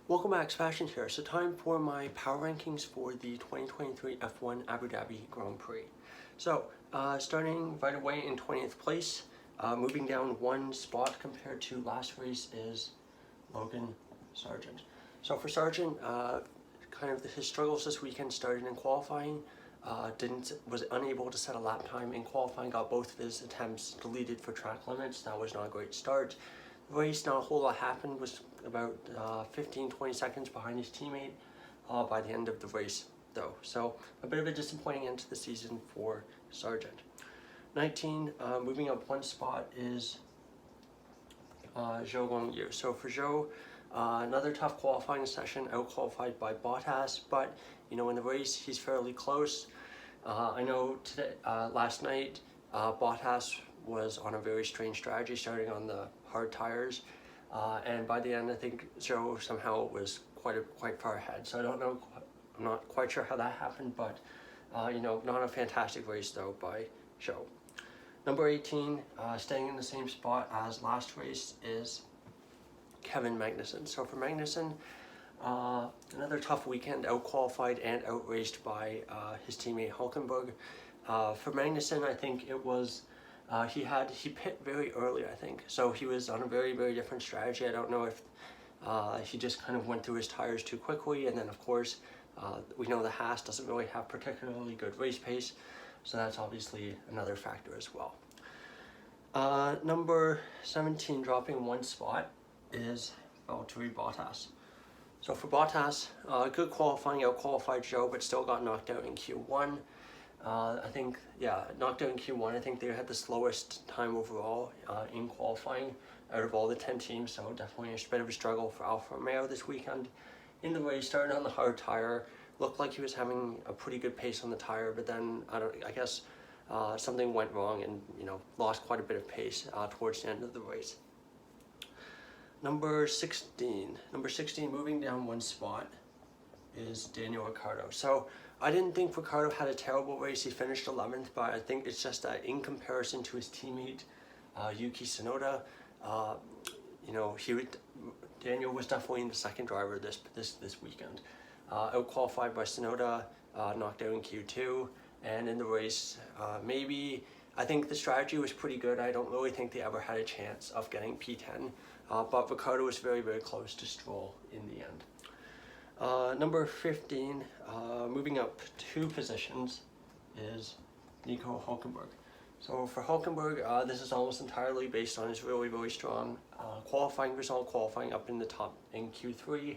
Welcome back, Sebastian here. So time for my power rankings for the 2023 F1 Abu Dhabi Grand Prix. So starting right away in 20th place, moving down one spot compared to last race is Logan Sargent. So for Sargent, kind of his struggles this weekend started in qualifying. Was unable to set a lap time in qualifying, got both of his attempts deleted for track limits. That was not a great start. The race, not a whole lot happened, was about 15-20 seconds behind his teammate by the end of the race though. So a bit of a disappointing end to the season for Sargent. 19, moving up one spot is Zhou Guangyu. So for Zhou, another tough qualifying session, out-qualified by Bottas, but you know, in the race he's fairly close. I know today, last night, Bottas was on a very strange strategy, starting on the hard tires, and by the end I think Zhou somehow was quite far ahead. So I don't know, I'm not quite sure how that happened, but you know, not a fantastic race though by Zhou. Number 18, staying in the same spot as last race, is Kevin Magnussen. So for Magnussen, another tough weekend, out-qualified and out-raced by his teammate Hulkenberg. For Magnussen, I think it was, he pit very early, I think. So he was on a very different strategy. I don't know if he just kind of went through his tires too quickly, and then of course, we know the Haas doesn't really have particularly good race pace, so that's obviously another factor as well. Number 17, dropping one spot, is Valtteri Bottas. So for Bottas, good qualifying, out-qualified Zhou, but still got knocked out in Q1. I think, yeah, knocked out in Q1. I think they had the slowest time overall in qualifying out of all the 10 teams, so definitely a bit of a struggle for Alfa Romeo this weekend. In the race, starting on the hard tire, looked like he was having a pretty good pace on the tire, but then I guess something went wrong and, you know, lost quite a bit of pace towards the end of the race. Number 16, moving down one spot, is Daniel Ricciardo. So I didn't think Ricciardo had a terrible race. He finished 11th, but I think it's just that in comparison to his teammate Yuki Tsunoda, you know, Daniel was definitely the second driver this weekend. Out-qualified by Tsunoda, knocked out in Q2, and in the race, I think the strategy was pretty good. I don't really think they ever had a chance of getting P10, but Ricciardo was very close to Stroll in the end. Number 15, moving up 2 positions, is Nico Hulkenberg. So for Hulkenberg, this is almost entirely based on his really strong qualifying result, qualifying up in the top in Q3.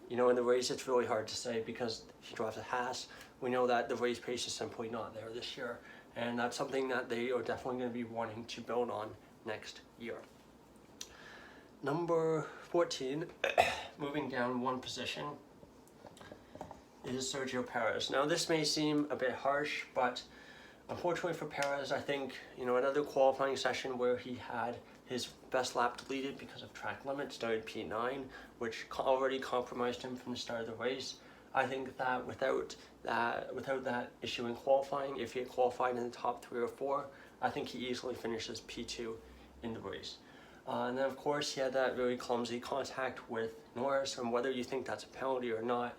You know, in the race it's really hard to say because he drives a Haas. We know that the race pace is simply not there this year, and that's something that they are definitely going to be wanting to build on next year. Number 14, moving down one position, is Sergio Perez. Now this may seem a bit harsh, but unfortunately for Perez, I think, you know, another qualifying session where he had his best lap deleted because of track limits, started P9, which already compromised him from the start of the race. I think that without that issue in qualifying, if he had qualified in the top 3 or 4, I think he easily finishes P2 in the race. And then of course he had that very clumsy contact with Norris, and whether you think that's a penalty or not,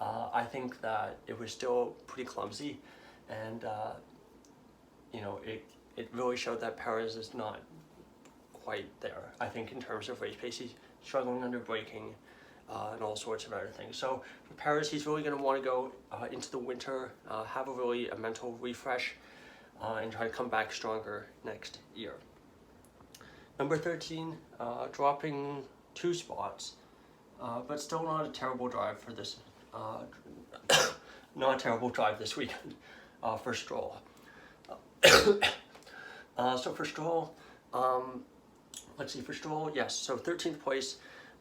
I think that it was still pretty clumsy, and you know, it really showed that Perez is not quite there. I think in terms of race pace, he's struggling under braking and all sorts of other things. So for Perez, he's really going to want to go into the winter, have a mental refresh, and try to come back stronger next year. Number 13, dropping 2 spots, but still not a terrible drive for this. Not a terrible drive this weekend for Stroll. So for Stroll, let's see, for Stroll, yes, so 13th place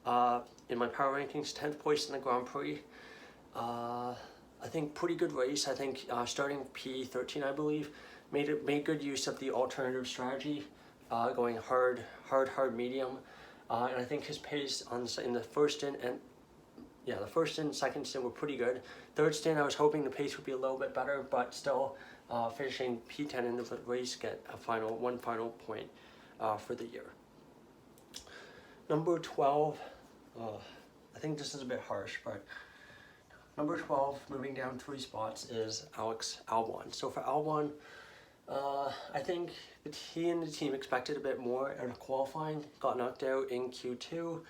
in my power rankings, 10th place in the Grand Prix. I think pretty good race. I think starting P13, I believe, made good use of the alternative strategy, going hard, medium, and I think his pace in the first stint the first and second stint were pretty good. Third stint, I was hoping the pace would be a little bit better, but still finishing P10 in the race, get one final point for the year. Number 12, think this is a bit harsh, but number 12, moving down 3 spots, is Alex Albon. So for Albon, I think he and the team expected a bit more out of qualifying, got knocked out in Q2,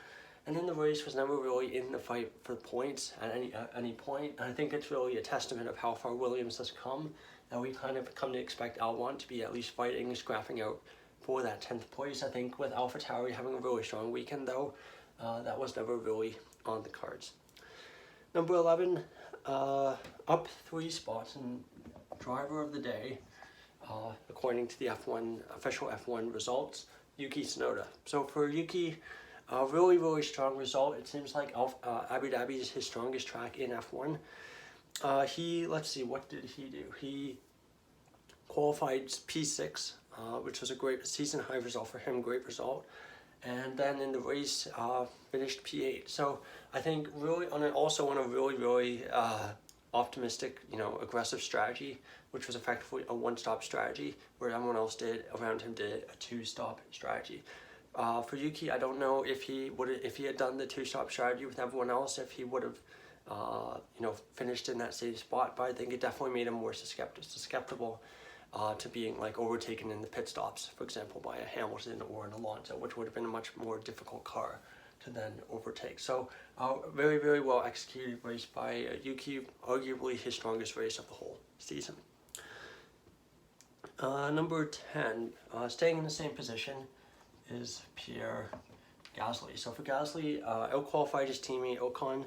and then the race was never really in the fight for points at any point. And I think it's really a testament of how far Williams has come, that we kind of come to expect Albon to be at least fighting, scrapping out for that 10th place. I think with AlphaTauri having a really strong weekend though, that was never really on the cards. Number 11, up 3 spots in driver of the day, according to the official F1 results, Yuki Tsunoda. So for Yuki, a really strong result. It seems like Abu Dhabi is his strongest track in F1. Let's see, what did he do? He qualified P6, which was a great season high result for him, great result. And then in the race, finished P8. So I think really also on a really optimistic, aggressive strategy, which was effectively a one-stop strategy, where everyone else around him did a 2-stop strategy. For Yuki, I don't know if he had done the 2-stop strategy with everyone else, if he would have, finished in that same spot. But I think it definitely made him more susceptible to being overtaken in the pit stops, for example, by a Hamilton or an Alonso, which would have been a much more difficult car to then overtake. So very well executed race by Yuki, arguably his strongest race of the whole season. Number 10, staying in the same position, is Pierre Gasly. So for Gasly, out-qualified his teammate Ocon,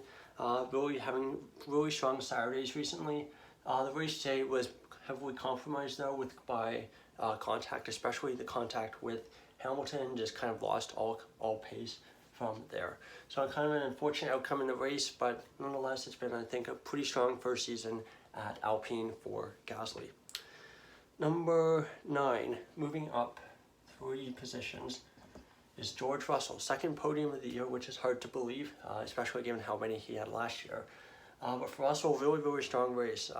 really having really strong Saturdays recently. The race today was heavily compromised though by contact, especially the contact with Hamilton, just kind of lost all pace from there. So kind of an unfortunate outcome in the race, but nonetheless it's been, I think, a pretty strong first season at Alpine for Gasly. Number 9, moving up 3 positions, is George Russell. Second podium of the year, which is hard to believe, especially given how many he had last year. But for Russell, really strong race.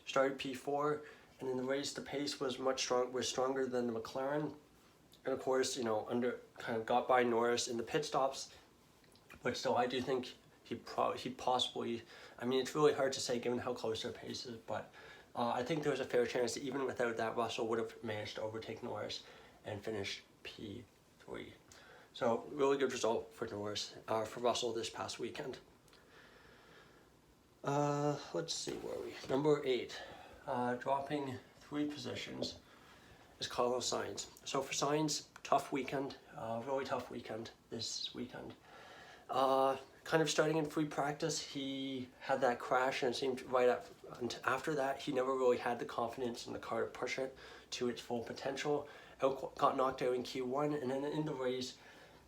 Started P4, and in the race the pace was stronger than the McLaren, and of course got by Norris in the pit stops, but still I do think he possibly, I mean, it's really hard to say given how close their pace is, but I think there's a fair chance that even without that, Russell would have managed to overtake Norris and finish P3. So really good result for Russell this past weekend. Let's see, where are we? Number 8, dropping 3 positions, is Carlos Sainz. So for Sainz, tough weekend, really tough weekend this weekend. Kind of starting in free practice, he had that crash, and it seemed after that he never really had the confidence in the car to push it to its full potential. Got knocked out in Q1, and then in the race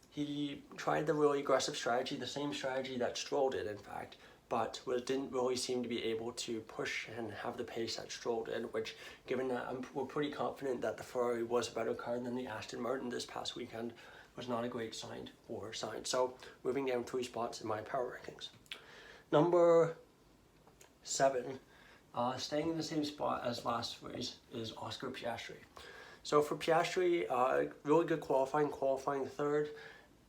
he tried the really aggressive strategy, the same strategy that Stroll did in fact, but didn't really seem to be able to push and have the pace that Stroll did, which, given that we're pretty confident that the Ferrari was a better car than the Aston Martin this past weekend, was not a great sign for Sainz. So moving down 3 spots in my power rankings. Number 7, staying in the same spot as last race, is Oscar Piastri. So for Piastri, really good qualifying 3rd.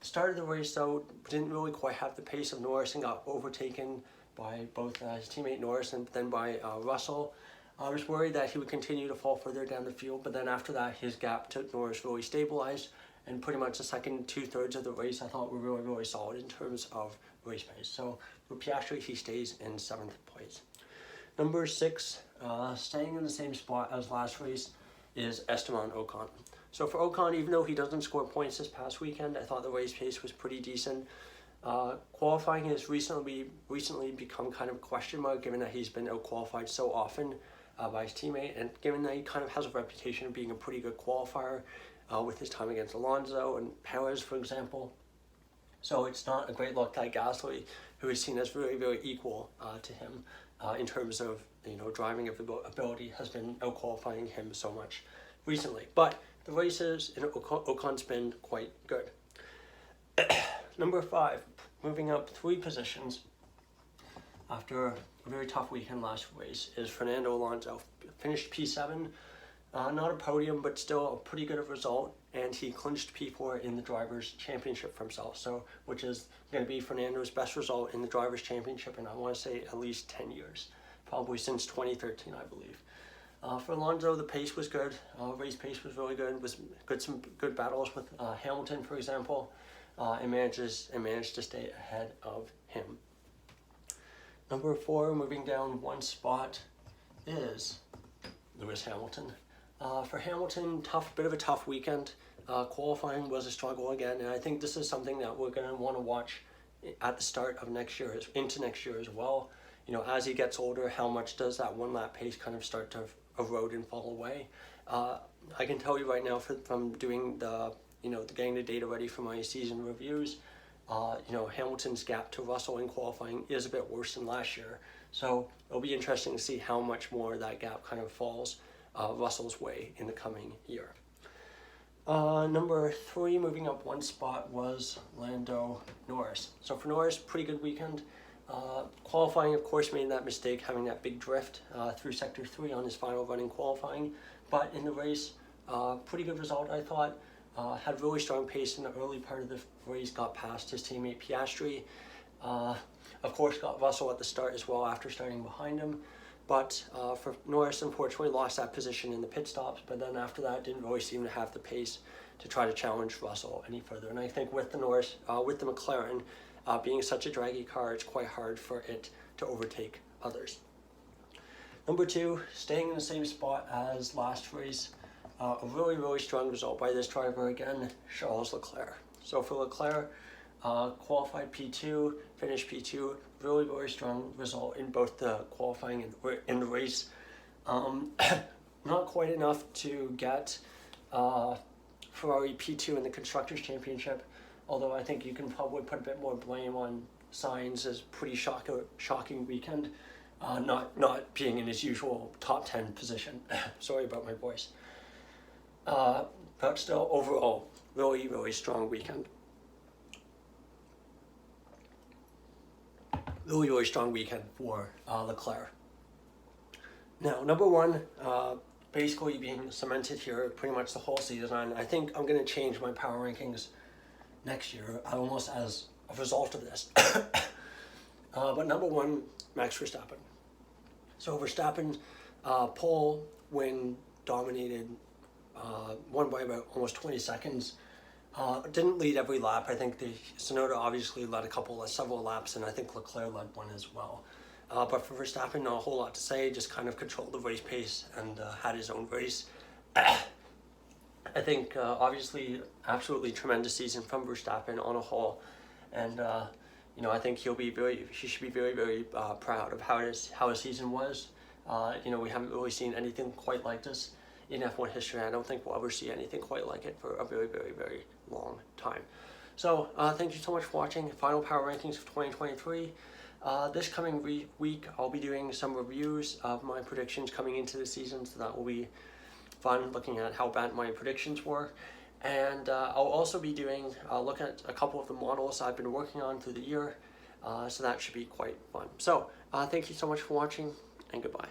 Started the race though, didn't really quite have the pace of Norris and got overtaken by both his teammate Norris and then by Russell. I was worried that he would continue to fall further down the field, but then after that his gap to Norris really stabilized, and pretty much the second 2/3 of the race I thought were really solid in terms of race pace. So for Piastri, he stays in 7th place. Number 6, staying in the same spot as last race, is Esteban Ocon. So for Ocon, even though he doesn't score points this past weekend, I thought the race pace was pretty decent. Qualifying has recently become kind of a question mark, given that he's been out-qualified so often by his teammate, and given that he kind of has a reputation of being a pretty good qualifier with his time against Alonso and Perez, for example. So it's not a great look that Gasly, who is seen as very equal to him in terms of driving ability, has been out-qualifying him so much recently. But the races in Ocon's been quite good. Number 5, moving up 3 positions after a very tough weekend last race, is Fernando Alonso. Finished P7, not a podium, but still a pretty good result. and he clinched P4 in the Drivers' Championship for himself, so which is going to be Fernando's best result in the Drivers' Championship in, I want to say, at least 10 years, probably since 2013, I believe. For Alonso, the pace was good. Race pace was really good. Some good battles with Hamilton, for example, and managed to stay ahead of him. Number 4, moving down one spot, is Lewis Hamilton. For Hamilton, bit of a tough weekend. Qualifying was a struggle again, and I think this is something that we're going to want to watch at the start of next year, into next year as well. You know, as he gets older, how much does that one lap pace kind of start to erode and fall away? I can tell you right now from doing getting the data ready for my season reviews, Hamilton's gap to Russell in qualifying is a bit worse than last year. So it'll be interesting to see how much more that gap kind of falls Russell's way in the coming year. Number 3, moving up one spot, was Lando Norris. So for Norris, pretty good weekend. Qualifying, of course, made that mistake, having that big drift through Sector 3 on his final run in qualifying. But in the race, pretty good result, I thought. Had really strong pace in the early part of the race, got past his teammate Piastri. Of course, got Russell at the start as well after starting behind him. But for Norris, unfortunately, lost that position in the pit stops, but then after that didn't really seem to have the pace to try to challenge Russell any further. And I think with the McLaren being such a draggy car, it's quite hard for it to overtake others. Number 2, staying in the same spot as last race, a really, really strong result by this driver again, Charles Leclerc. So for Leclerc, qualified P2, finished P2, really, really strong result in both the qualifying and in the race. Not quite enough to get Ferrari P2 in the Constructors' Championship, although I think you can probably put a bit more blame on Sainz's pretty shocking weekend, not being in his usual top 10 position. Sorry about my voice. But still, overall, really, really strong weekend. Really, really strong weekend for Leclerc. Now, number 1, basically being cemented here pretty much the whole season. I think I'm going to change my power rankings next year, almost as a result of this. But number 1, Max Verstappen. So Verstappen, pole win, dominated, won by about almost 20 seconds. Didn't lead every lap. I think Tsunoda obviously led several laps, and I think Leclerc led one as well. But for Verstappen, not a whole lot to say, just kind of controlled the race pace and had his own race. I think obviously absolutely tremendous season from Verstappen on a whole, and I think he should be very, very proud of how his season was. We haven't really seen anything quite like this in F1 history. I don't think we'll ever see anything quite like it for a very, very, very long time. So thank you so much for watching Final Power Rankings of 2023. This coming week, I'll be doing some reviews of my predictions coming into the season, so that will be fun, looking at how bad my predictions were. And I'll also be looking at a couple of the models I've been working on through the year, so that should be quite fun. So thank you so much for watching, and goodbye.